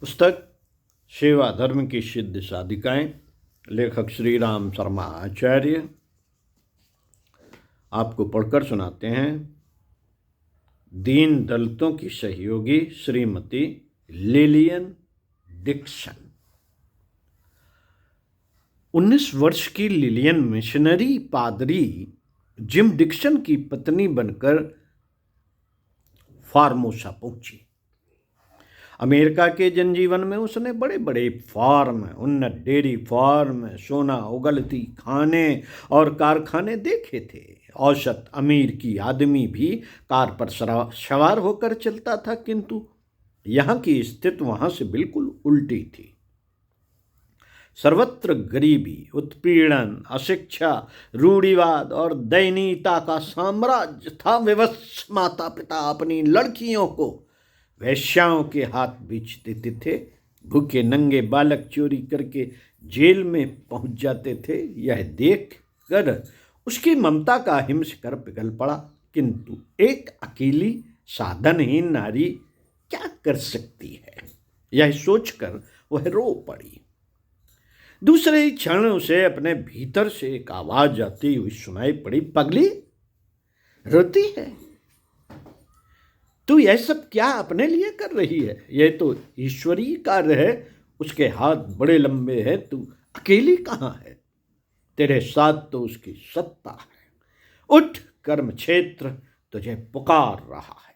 पुस्तक सेवा धर्म की सिद्ध साधिकाएं, लेखक श्री राम शर्मा आचार्य आपको पढ़कर सुनाते हैं। दीन दलितों की सहयोगी श्रीमती लिलियन डिक्सन। 19 वर्ष की लिलियन मिशनरी पादरी जिम डिक्सन की पत्नी बनकर फार्मोसा पहुंची। अमेरिका के जनजीवन में उसने बड़े बड़े फार्म, उन्नत डेयरी फार्म, सोना उगलती खाने और कारखाने देखे थे। औसत अमेरिकी आदमी भी कार पर सवार होकर चलता था, किंतु यहाँ की स्थिति वहाँ से बिल्कुल उल्टी थी। सर्वत्र गरीबी, उत्पीड़न, अशिक्षा, रूढ़िवाद और दयनीयता का साम्राज्य था। विवश माता पिता अपनी लड़कियों को वेश्याओं के हाथ बेच देते थे। भूखे नंगे बालक चोरी करके जेल में पहुंच जाते थे। यह देख कर उसकी ममता का हिमशिखर पिघल पड़ा, किंतु एक अकेली साधनहीन नारी क्या कर सकती है, यह सोचकर वह रो पड़ी। दूसरे ही क्षण उसे अपने भीतर से एक आवाज आती हुई सुनाई पड़ी, पगली रोती है? तू यह सब क्या अपने लिए कर रही है? यह तो ईश्वरीय कार्य है। उसके हाथ बड़े लंबे हैं, तू अकेली कहाँ है? तेरे साथ तो उसकी सत्ता है। उठ, कर्म क्षेत्र तुझे पुकार रहा है।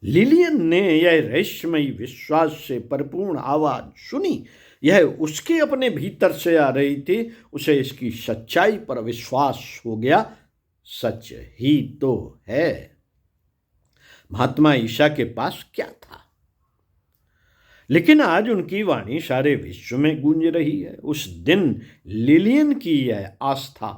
लिलियन ने यह रहस्यमयी विश्वास से परिपूर्ण आवाज सुनी। यह उसके अपने भीतर से आ रही थी। उसे इसकी सच्चाई पर विश्वास हो गया। सच ही तो है। महात्मा ईसा के पास क्या था, लेकिन आज उनकी वाणी सारे विश्व में गूंज रही है। उस दिन लिलियन की यह आस्था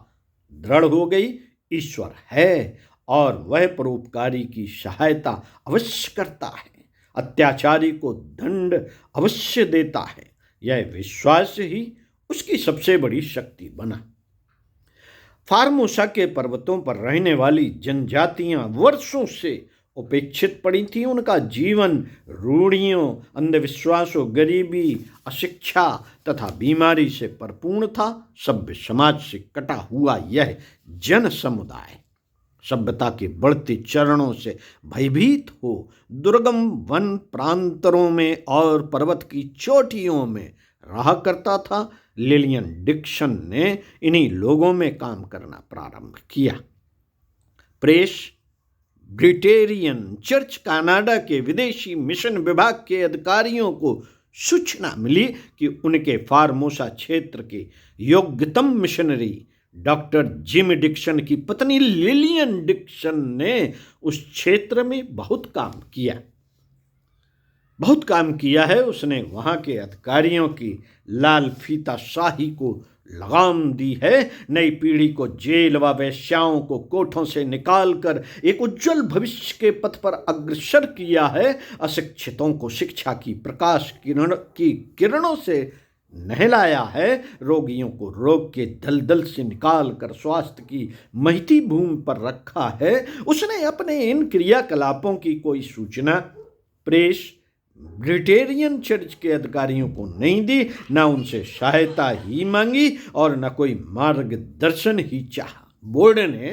दृढ़ हो गई। ईश्वर है और वह परोपकारी की सहायता अवश्य करता है, अत्याचारी को दंड अवश्य देता है। यह विश्वास ही उसकी सबसे बड़ी शक्ति बना। फार्मोसा के पर्वतों पर रहने वाली जनजातियां वर्षों से उपेक्षित पड़ी थी। उनका जीवन रूढ़ियों, अंधविश्वासों, गरीबी, अशिक्षा तथा बीमारी से परिपूर्ण था। सभ्य समाज से कटा हुआ यह जन समुदाय सभ्यता के बढ़ते चरणों से भयभीत हो दुर्गम वन प्रांतरों में और पर्वत की चोटियों में रहा करता था। लिलियन डिक्सन ने इन्हीं लोगों में काम करना प्रारंभ किया। प्रेस ब्रिटेरियन चर्च कनाडा के विदेशी मिशन विभाग के अधिकारियों को सूचना मिली कि उनके फार्मोसा क्षेत्र के योग्यतम मिशनरी डॉक्टर जिम डिक्सन की पत्नी लिलियन डिक्सन ने उस क्षेत्र में बहुत काम किया है। उसने वहां के अधिकारियों की लाल फीता शाही को लगाम दी है। नई पीढ़ी को जेल व वेश्याओं को कोठों से निकालकर एक उज्जवल भविष्य के पथ पर अग्रसर किया है। अशिक्षितों को शिक्षा की प्रकाश किरणों से नहलाया है। रोगियों को रोग के दलदल से निकालकर स्वास्थ्य की महती भूमि पर रखा है। उसने अपने इन क्रियाकलापों की कोई सूचना प्रेस ब्रिटेरियन चर्च के अधिकारियों को नहीं दी, न उनसे सहायता ही मांगी और न कोई मार्गदर्शन ही चाहा। बोर्ड ने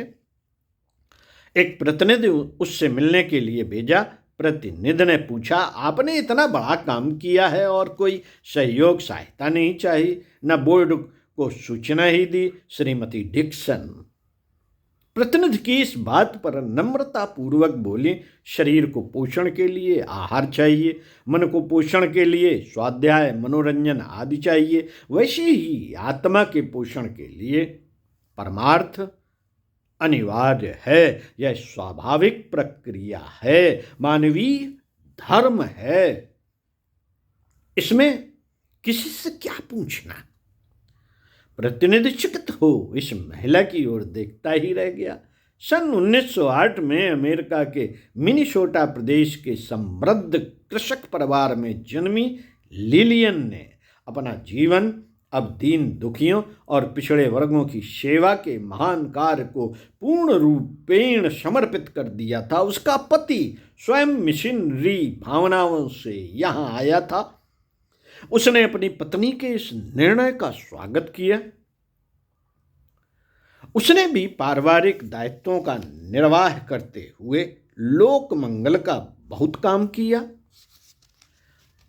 एक प्रतिनिधि उससे मिलने के लिए भेजा। प्रतिनिधि ने पूछा, आपने इतना बड़ा काम किया है और कोई सहयोग सहायता नहीं चाहिए, न बोर्ड को सूचना ही दी? श्रीमती डिक्सन प्रतिनिधि की इस बात पर नम्रता पूर्वक बोली, शरीर को पोषण के लिए आहार चाहिए, मन को पोषण के लिए स्वाध्याय, मनोरंजन आदि चाहिए। वैसे ही आत्मा के पोषण के लिए परमार्थ अनिवार्य है। यह स्वाभाविक प्रक्रिया है, मानवीय धर्म है। इसमें किसी से क्या पूछना? प्रतिनिधि चकित हो इस महिला की ओर देखता ही रह गया। सन 1908 में अमेरिका के मिनीसोटा प्रदेश के समृद्ध कृषक परिवार में जन्मी लिलियन ने अपना जीवन अब दीन दुखियों और पिछड़े वर्गों की सेवा के महान कार्य को पूर्ण रूपेण समर्पित कर दिया था। उसका पति स्वयं मिशनरी भावनाओं से यहाँ आया था। उसने अपनी पत्नी के इस निर्णय का स्वागत किया। उसने भी पारिवारिक दायित्वों का निर्वाह करते हुए लोक मंगल का बहुत काम किया।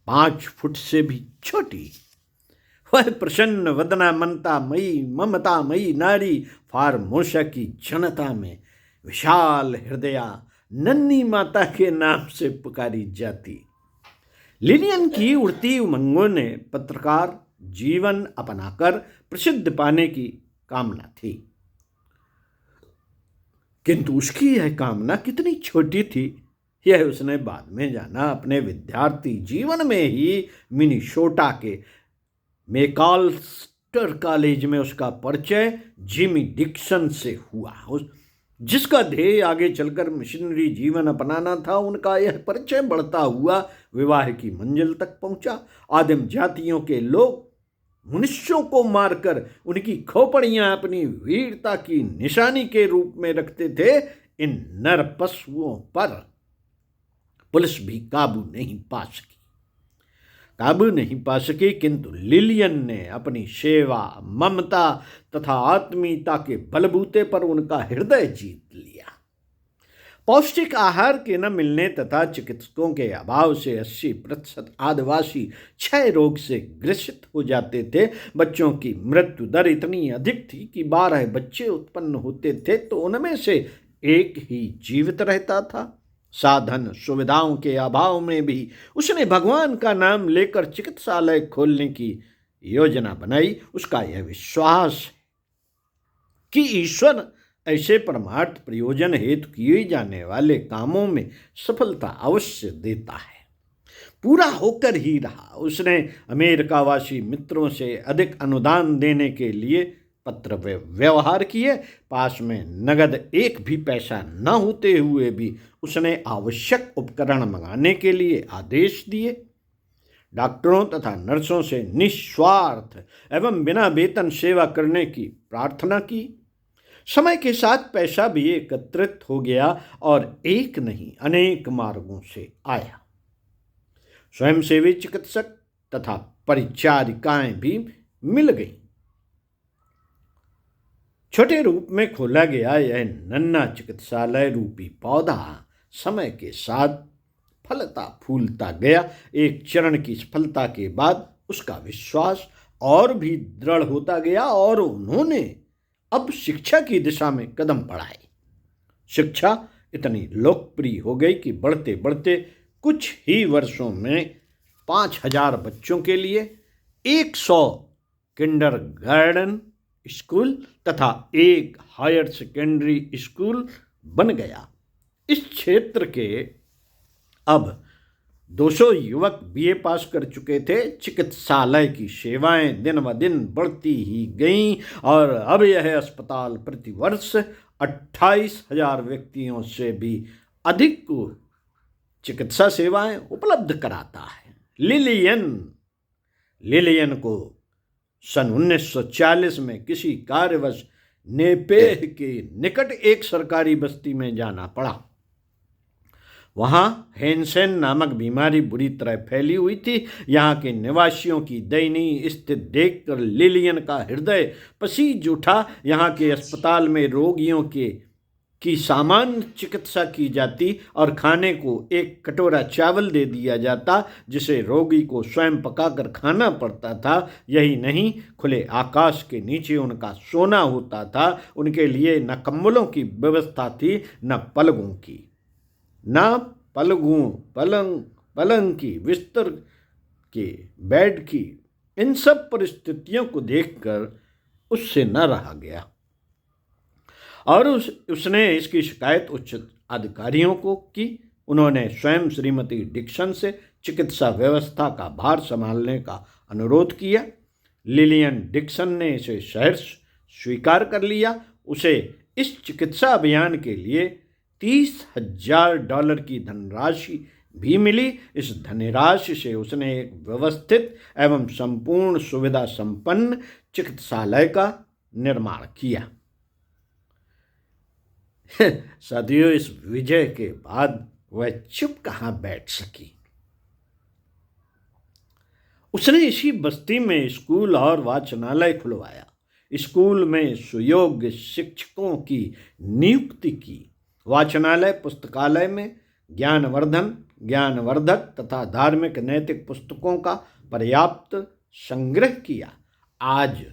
5 फुट से भी छोटी वह प्रसन्न वदना ममतामयी नारी फारमोशा की जनता में विशाल हृदया नन्ही माता के नाम से पुकारी जाती। लिलियन की उड़ती उमंगों ने पत्रकार जीवन अपनाकर प्रसिद्ध पाने की कामना थी, किंतु उसकी यह कामना कितनी छोटी थी यह उसने बाद में जाना। अपने विद्यार्थी जीवन में ही मिनीसोटा के मैकाल्स्टर कॉलेज में उसका परिचय जिमी डिक्सन से हुआ, जिसका ध्येय आगे चलकर मिशनरी जीवन अपनाना था। उनका यह परिचय बढ़ता हुआ विवाह की मंजिल तक पहुंचा। आदिम जातियों के लोग मनुष्यों को मारकर उनकी खोपड़ियां अपनी वीरता की निशानी के रूप में रखते थे। इन नर पशुओं पर पुलिस भी काबू नहीं पा सकी, किंतु लिलियन ने अपनी सेवा, ममता तथा आत्मीयता के बलबूते पर उनका हृदय जीत लिया। पौष्टिक आहार के न मिलने तथा चिकित्सकों के अभाव से 80% आदिवासी क्षय रोग से ग्रसित हो जाते थे। बच्चों की मृत्यु दर इतनी अधिक थी कि 12 बच्चे उत्पन्न होते थे तो उनमें से एक ही जीवित रहता था। साधन सुविधाओं के अभाव में भी उसने भगवान का नाम लेकर चिकित्सालय खोलने की योजना बनाई। उसका यह विश्वास कि ईश्वर ऐसे परमार्थ प्रयोजन हेतु किए जाने वाले कामों में सफलता अवश्य देता है, पूरा होकर ही रहा। उसने अमेरिकावासी मित्रों से अधिक अनुदान देने के लिए पत्र व्यवहार किए। पास में नगद एक भी पैसा न होते हुए भी उसने आवश्यक उपकरण मंगाने के लिए आदेश दिए। डॉक्टरों तथा नर्सों से निस्वार्थ एवं बिना वेतन सेवा करने की प्रार्थना की। समय के साथ पैसा भी एकत्रित हो गया और एक नहीं अनेक मार्गों से आया। स्वयंसेवी चिकित्सक तथा परिचारिकाएं भी मिल गईं। छोटे रूप में खोला गया यह नन्हा चिकित्सालय रूपी पौधा समय के साथ फलता फूलता गया। एक चरण की सफलता के बाद उसका विश्वास और भी दृढ़ होता गया और उन्होंने अब शिक्षा की दिशा में कदम बढ़ाए। शिक्षा इतनी लोकप्रिय हो गई कि बढ़ते बढ़ते कुछ ही वर्षों में 5000 बच्चों के लिए 100 किंडरगार्टन स्कूल तथा एक हायर सेकेंडरी स्कूल बन गया। इस क्षेत्र के अब 200 युवक बीए पास कर चुके थे। चिकित्सालय की सेवाएं दिन ब दिन बढ़ती ही गईं और अब यह अस्पताल प्रतिवर्ष 28,000 व्यक्तियों से भी अधिक को चिकित्सा सेवाएं उपलब्ध कराता है। लिलियन को सन 1940 में किसी कार्यवश नेपेह के निकट एक सरकारी बस्ती में जाना पड़ा। वहाँ हेनसेन नामक बीमारी बुरी तरह फैली हुई थी। यहाँ के निवासियों की दयनीय स्थिति देखकर लिलियन का हृदय पसीज उठा। यहाँ के अस्पताल में रोगियों की सामान्य चिकित्सा की जाती और खाने को एक कटोरा चावल दे दिया जाता जिसे रोगी को स्वयं पकाकर खाना पड़ता था। यही नहीं, खुले आकाश के नीचे उनका सोना होता था। उनके लिए न कंबलों की व्यवस्था थी न पलंगों की, पलंग की, बिस्तर के, बेड की। इन सब परिस्थितियों को देखकर उससे न रहा गया और उसने इसकी शिकायत उच्च अधिकारियों को की। उन्होंने स्वयं श्रीमती डिक्सन से चिकित्सा व्यवस्था का भार संभालने का अनुरोध किया। लिलियन डिक्सन ने इसे सहर्ष स्वीकार कर लिया। उसे इस चिकित्सा अभियान के लिए $30,000 की धनराशि भी मिली। इस धनराशि से उसने एक व्यवस्थित एवं संपूर्ण सुविधा संपन्न चिकित्सालय का निर्माण किया। सदियों इस विजय के बाद वह चुप कहाँ बैठ सकी। उसने इसी बस्ती में स्कूल और वाचनालय खुलवाया। स्कूल में सुयोग्य शिक्षकों की नियुक्ति की। वाचनालय पुस्तकालय में ज्ञानवर्धन, ज्ञानवर्धक तथा धार्मिक नैतिक पुस्तकों का पर्याप्त संग्रह किया। आज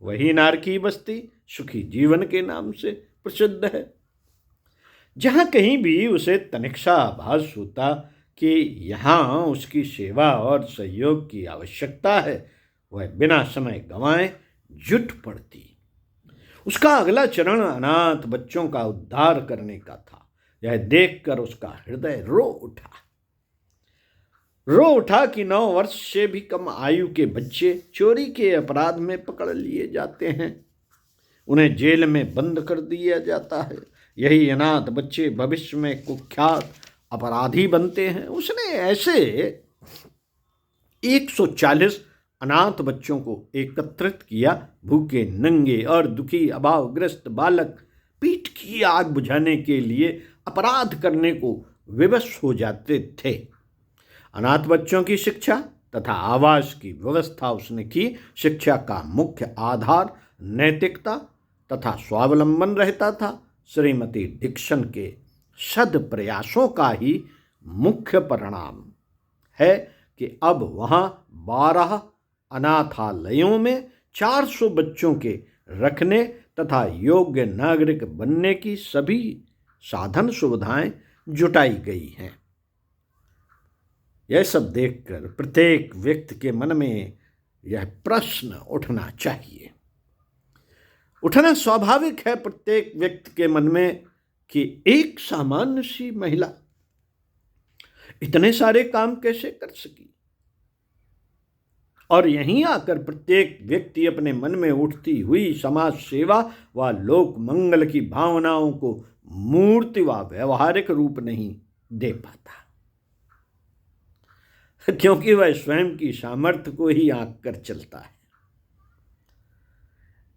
वही नारकी बस्ती सुखी जीवन के नाम से प्रसिद्ध है। जहाँ कहीं भी उसे तनिक सा आभास होता कि यहाँ उसकी सेवा और सहयोग की आवश्यकता है, वह बिना समय गंवाए जुट पड़ती। उसका अगला चरण अनाथ बच्चों का उद्धार करने का था। यह देखकर उसका हृदय रो उठा कि 9 वर्ष से भी कम आयु के बच्चे चोरी के अपराध में पकड़ लिए जाते हैं, उन्हें जेल में बंद कर दिया जाता है। यही अनाथ बच्चे भविष्य में कुख्यात अपराधी बनते हैं। उसने ऐसे 140 अनाथ बच्चों को एकत्रित किया। भूखे, नंगे और दुखी अभावग्रस्त बालक पीठ की आग बुझाने के लिए अपराध करने को विवश हो जाते थे। अनाथ बच्चों की शिक्षा तथा आवास की व्यवस्था उसने की। शिक्षा का मुख्य आधार नैतिकता तथा स्वावलंबन रहता था। श्रीमती डिक्सन के सद प्रयासों का ही मुख्य परिणाम है कि अब वहाँ 12 अनाथालयों में 400 बच्चों के रखने तथा योग्य नागरिक बनने की सभी साधन सुविधाएं जुटाई गई हैं। यह सब देखकर प्रत्येक व्यक्ति के मन में यह प्रश्न उठना चाहिए, उठना स्वाभाविक है प्रत्येक व्यक्ति के मन में कि एक सामान्य सी महिला इतने सारे काम कैसे कर सकी। और यहीं आकर प्रत्येक व्यक्ति अपने मन में उठती हुई समाज सेवा व लोक मंगल की भावनाओं को मूर्ति व व्यवहारिक रूप नहीं दे पाता, क्योंकि वह स्वयं की सामर्थ्य को ही आंक कर चलता है।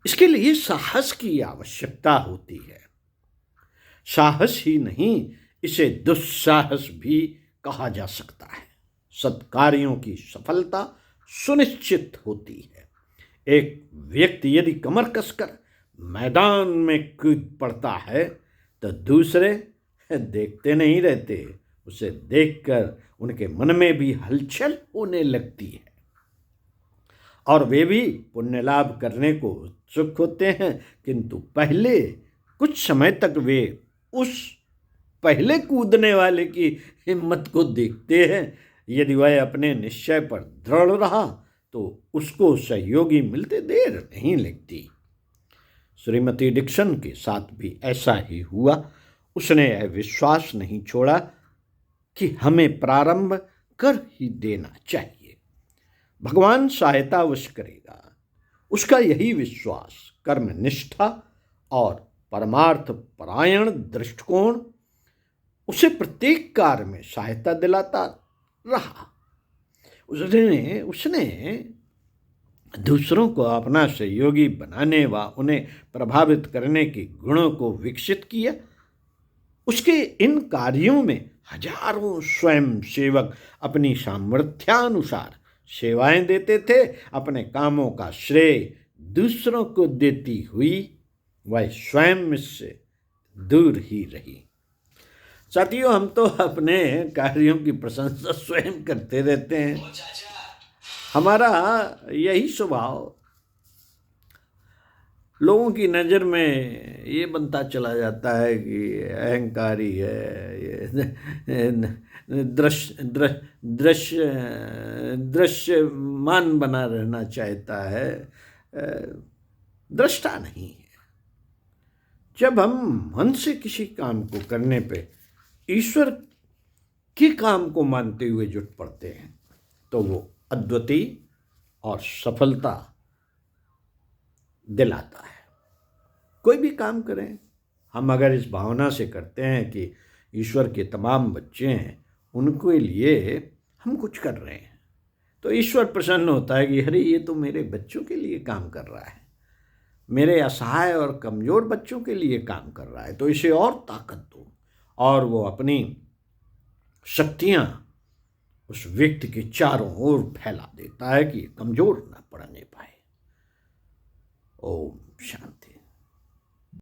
इसके लिए साहस की आवश्यकता होती है। साहस ही नहीं, इसे दुस्साहस भी कहा जा सकता है। सत्कार्यों की सफलता सुनिश्चित होती है। एक व्यक्ति यदि कमर कसकर मैदान में कूद पड़ता है तो दूसरे देखते नहीं रहते, उसे देखकर उनके मन में भी हलचल होने लगती है और वे भी पुण्य लाभ करने को उत्सुक होते हैं। किंतु पहले कुछ समय तक वे उस पहले कूदने वाले की हिम्मत को देखते हैं। यदि वह अपने निश्चय पर दृढ़ रहा तो उसको सहयोगी मिलते देर नहीं लगती। श्रीमती डिक्सन के साथ भी ऐसा ही हुआ। उसने यह विश्वास नहीं छोड़ा कि हमें प्रारंभ कर ही देना चाहिए, भगवान सहायता अवश्य करेगा। उसका यही विश्वास, कर्मनिष्ठा और परमार्थ परायण दृष्टिकोण उसे प्रत्येक कार्य में सहायता दिलाता रहा। उसने दूसरों को अपना सहयोगी बनाने व उन्हें प्रभावित करने के गुणों को विकसित किया। उसके इन कार्यों में हजारों स्वयं सेवक अपनी सामर्थ्यानुसार सेवाएं देते थे। अपने कामों का श्रेय दूसरों को देती हुई वह स्वयं इससे दूर ही रही। साथियों, हम तो अपने कार्यों की प्रशंसा स्वयं करते रहते हैं। हमारा यही स्वभाव लोगों की नज़र में ये बनता चला जाता है कि अहंकारी है, ये दृश्यमान बना रहना चाहता है, दृष्टा नहीं है। जब हम मन से किसी काम को करने पे ईश्वर के काम को मानते हुए जुट पड़ते हैं तो वो अद्वितीय और सफलता दिलाता है। कोई भी काम करें, हम अगर इस भावना से करते हैं कि ईश्वर के तमाम बच्चे हैं, उनके लिए हम कुछ कर रहे हैं, तो ईश्वर प्रसन्न होता है कि अरे ये तो मेरे बच्चों के लिए काम कर रहा है, मेरे असहाय और कमज़ोर बच्चों के लिए काम कर रहा है, तो इसे और ताकत दो। और वो अपनी शक्तियाँ उस व्यक्ति के चारों ओर फैला देता है कि कमजोर न पड़ने पाए। ओम शांति।